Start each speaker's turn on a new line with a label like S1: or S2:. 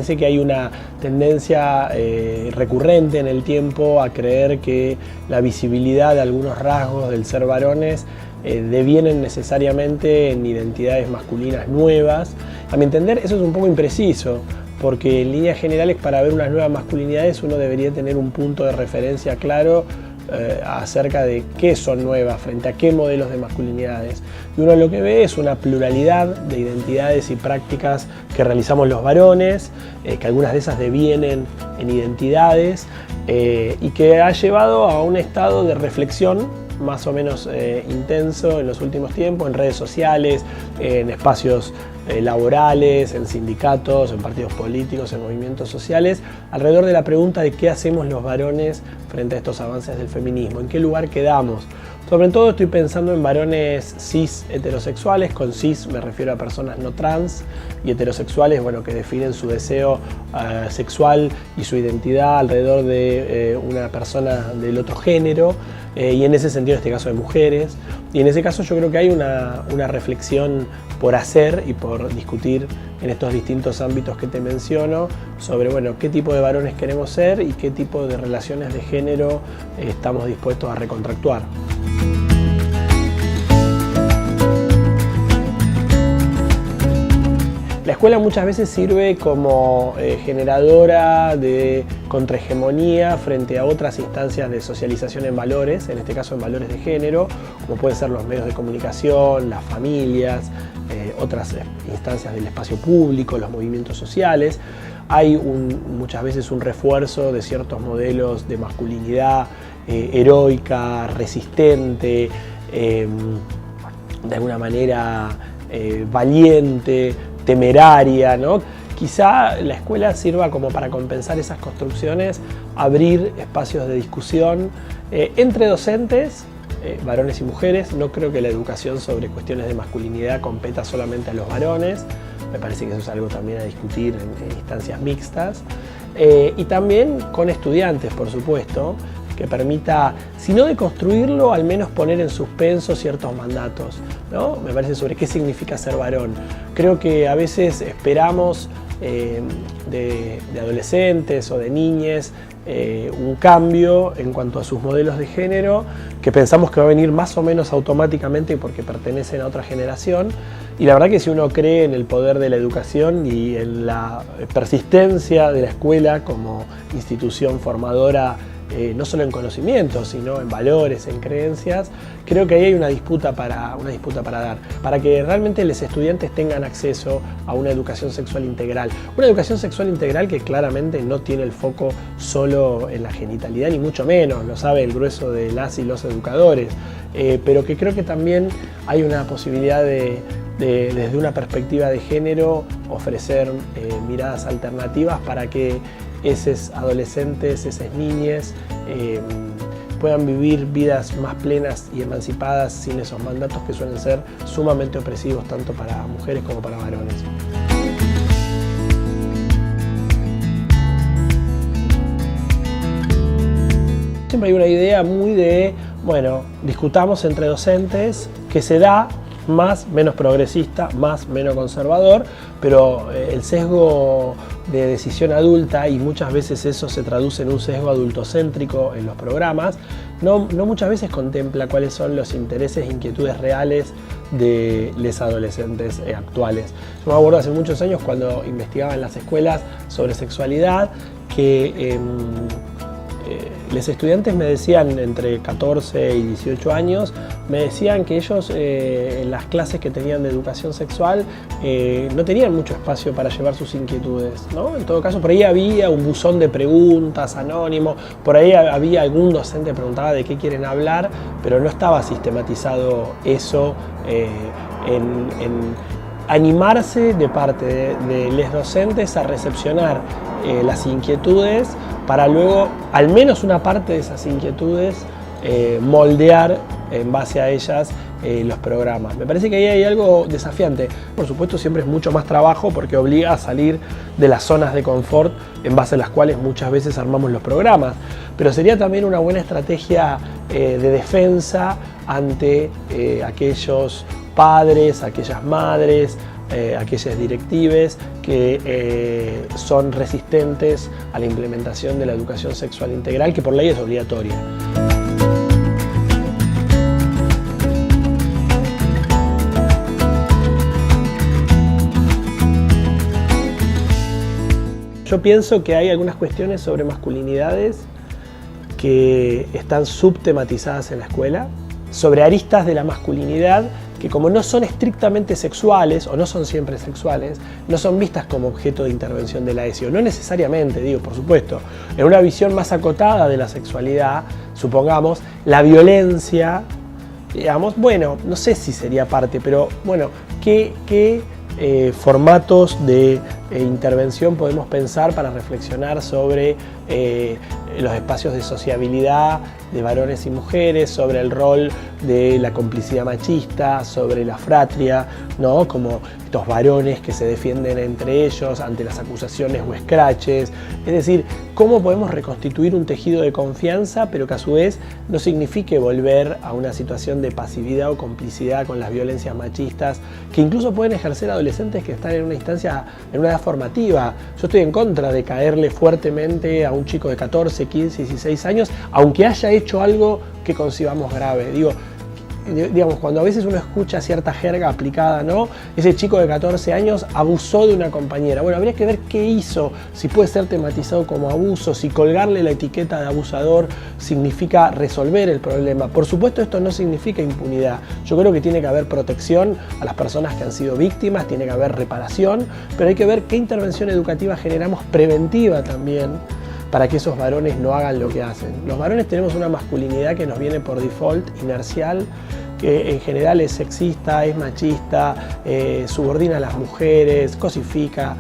S1: parece que hay una tendencia recurrente en el tiempo a creer que la visibilidad de algunos rasgos del ser varones devienen necesariamente en identidades masculinas nuevas. A mi entender, eso es un poco impreciso, porque en líneas generales, para ver unas nuevas masculinidades, uno debería tener un punto de referencia claro acerca de qué son nuevas, frente a qué modelos de masculinidades. Y uno lo que ve es una pluralidad de identidades y prácticas que realizamos los varones, que algunas de esas devienen en identidades, y que ha llevado a un estado de reflexión más o menos intenso en los últimos tiempos, en redes sociales, en espacios laborales, en sindicatos, en partidos políticos, en movimientos sociales, alrededor de la pregunta de qué hacemos los varones frente a estos avances del feminismo, en qué lugar quedamos. Sobre todo estoy pensando en varones cis heterosexuales. Con cis me refiero a personas no trans, y heterosexuales, bueno, que definen su deseo sexual y su identidad alrededor de una persona del otro género, y en ese sentido, en este caso, de mujeres. Y en ese caso yo creo que hay una reflexión por hacer y por discutir en estos distintos ámbitos que te menciono sobre, bueno, qué tipo de varones queremos ser y qué tipo de relaciones de género estamos dispuestos a recontractuar. La escuela muchas veces sirve como generadora de contrahegemonía frente a otras instancias de socialización en valores, en este caso en valores de género, como pueden ser los medios de comunicación, las familias, otras instancias del espacio público, los movimientos sociales. Hay muchas veces un refuerzo de ciertos modelos de masculinidad heroica, resistente, de alguna manera valiente, temeraria, ¿no? Quizá la escuela sirva como para compensar esas construcciones, abrir espacios de discusión entre docentes, varones y mujeres. No creo que la educación sobre cuestiones de masculinidad competa solamente a los varones. Me parece que eso es algo también a discutir en instancias mixtas. Y también con estudiantes, por supuesto, que permita, si no deconstruirlo, al menos poner en suspenso ciertos mandatos, ¿no? Me parece sobre qué significa ser varón. Creo que a veces esperamos de adolescentes o de niñes un cambio en cuanto a sus modelos de género, que pensamos que va a venir más o menos automáticamente porque pertenecen a otra generación. Y la verdad que si uno cree en el poder de la educación y en la persistencia de la escuela como institución formadora, no solo en conocimientos, sino en valores, en creencias, creo que ahí hay una disputa para dar, para que realmente los estudiantes tengan acceso a una educación sexual integral. Una educación sexual integral que claramente no tiene el foco solo en la genitalidad, ni mucho menos, lo sabe el grueso de las y los educadores, pero que creo que también hay una posibilidad de desde una perspectiva de género, ofrecer miradas alternativas para que esos adolescentes, esas niñas puedan vivir vidas más plenas y emancipadas sin esos mandatos que suelen ser sumamente opresivos tanto para mujeres como para varones. Siempre hay una idea muy de, bueno, discutamos entre docentes, que se da más, menos progresista, más, menos conservador, pero el sesgo de decisión adulta, y muchas veces eso se traduce en un sesgo adultocéntrico en los programas, no muchas veces contempla cuáles son los intereses e inquietudes reales de los adolescentes actuales. Yo me acuerdo hace muchos años cuando investigaba en las escuelas sobre sexualidad que los estudiantes me decían, entre 14 y 18 años, me decían que ellos en las clases que tenían de educación sexual no tenían mucho espacio para llevar sus inquietudes, ¿no? En todo caso, por ahí había un buzón de preguntas anónimo, por ahí había algún docente que preguntaba de qué quieren hablar, pero no estaba sistematizado eso en animarse de parte de los docentes a recepcionar las inquietudes para luego, al menos una parte de esas inquietudes, moldear en base a ellas los programas. Me parece que ahí hay algo desafiante. Por supuesto, siempre es mucho más trabajo porque obliga a salir de las zonas de confort en base a las cuales muchas veces armamos los programas. Pero sería también una buena estrategia de defensa ante aquellos padres, aquellas madres, aquellas directives que son resistentes a la implementación de la educación sexual integral, que por ley es obligatoria. Yo pienso que hay algunas cuestiones sobre masculinidades que están subtematizadas en la escuela, sobre aristas de la masculinidad que, como no son estrictamente sexuales o no son siempre sexuales, no son vistas como objeto de intervención de la ESI, o no necesariamente, digo, por supuesto. En una visión más acotada de la sexualidad, supongamos, la violencia, digamos, bueno, no sé si sería parte, pero bueno, ¿qué formatos de intervención podemos pensar para reflexionar sobre los espacios de sociabilidad de varones y mujeres, sobre el rol de la complicidad machista, sobre la fratria, ¿no? Como estos varones que se defienden entre ellos ante las acusaciones o escraches. Es decir, cómo podemos reconstituir un tejido de confianza, pero que a su vez no signifique volver a una situación de pasividad o complicidad con las violencias machistas, que incluso pueden ejercer adolescentes que están en una instancia, en una edad formativa. Yo estoy en contra de caerle fuertemente a un chico de 14, 15, 16 años, aunque haya hecho algo que concibamos grave. Digamos, cuando a veces uno escucha cierta jerga aplicada, ¿no? Ese chico de 14 años abusó de una compañera. Bueno, habría que ver qué hizo, si puede ser tematizado como abuso, si colgarle la etiqueta de abusador significa resolver el problema. Por supuesto, esto no significa impunidad. Yo creo que tiene que haber protección a las personas que han sido víctimas, tiene que haber reparación, pero hay que ver qué intervención educativa generamos preventiva también, para que esos varones no hagan lo que hacen. Los varones tenemos una masculinidad que nos viene por default, inercial, que en general es sexista, es machista, subordina a las mujeres, cosifica.